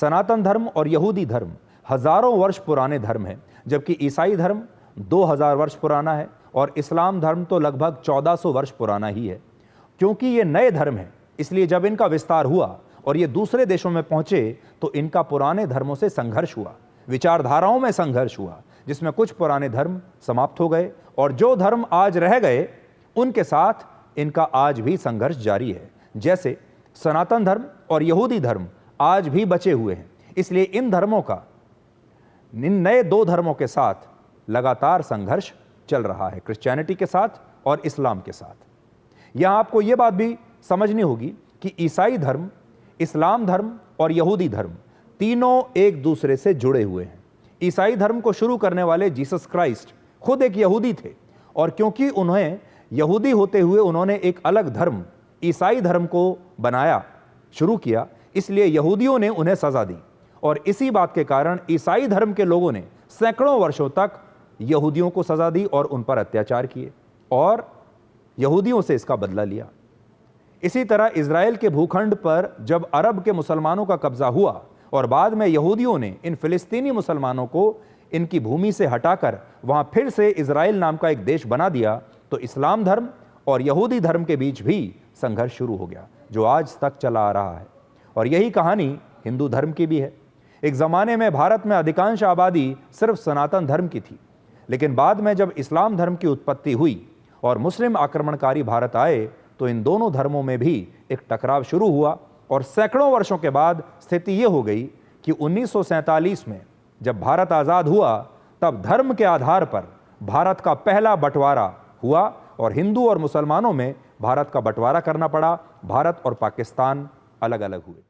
सनातन धर्म और यहूदी धर्म हजारों वर्ष पुराने धर्म हैं, जबकि ईसाई धर्म 2000 वर्ष पुराना है और इस्लाम धर्म तो लगभग 1400 वर्ष पुराना ही है। क्योंकि ये नए धर्म हैं, इसलिए जब इनका विस्तार हुआ और ये दूसरे देशों में पहुंचे तो इनका पुराने धर्मों से संघर्ष हुआ, विचारधाराओं में संघर्ष हुआ, जिसमें कुछ पुराने धर्म समाप्त हो गए और जो धर्म आज रह गए उनके साथ इनका आज भी संघर्ष जारी है। जैसे सनातन धर्म और यहूदी धर्म आज भी बचे हुए हैं, इसलिए इन धर्मों का इन नए दो धर्मों के साथ लगातार संघर्ष चल रहा है, क्रिश्चियनिटी के साथ और इस्लाम के साथ। यहां आपको यह बात भी समझनी होगी कि ईसाई धर्म, इस्लाम धर्म और यहूदी धर्म तीनों एक दूसरे से जुड़े हुए हैं। ईसाई धर्म को शुरू करने वाले जीसस क्राइस्ट खुद एक यहूदी थे और क्योंकि उन्हें यहूदी होते हुए उन्होंने एक अलग धर्म ईसाई धर्म को बनाया, शुरू किया, इसलिए यहूदियों ने उन्हें सजा दी और इसी बात के कारण ईसाई धर्म के लोगों ने सैकड़ों वर्षों तक यहूदियों को सजा दी और उन पर अत्याचार किए और यहूदियों से इसका बदला लिया। इसी तरह इजराइल के भूखंड पर जब अरब के मुसलमानों का कब्जा हुआ और बाद में यहूदियों ने इन फिलिस्तीनी मुसलमानों को इनकी भूमि से हटाकर वहां फिर से इजराइल नाम का एक देश बना दिया, तो इस्लाम धर्म और यहूदी धर्म के बीच भी संघर्ष शुरू हो गया, जो आज तक चला आ रहा है। और यही कहानी हिंदू धर्म की भी है। एक ज़माने में भारत में अधिकांश आबादी सिर्फ सनातन धर्म की थी, लेकिन बाद में जब इस्लाम धर्म की उत्पत्ति हुई और मुस्लिम आक्रमणकारी भारत आए तो इन दोनों धर्मों में भी एक टकराव शुरू हुआ और सैकड़ों वर्षों के बाद स्थिति ये हो गई कि 1947 में जब भारत आज़ाद हुआ तब धर्म के आधार पर भारत का पहला बंटवारा हुआ और हिंदू और मुसलमानों में भारत का बंटवारा करना पड़ा। भारत और पाकिस्तान अलग अलग हुए।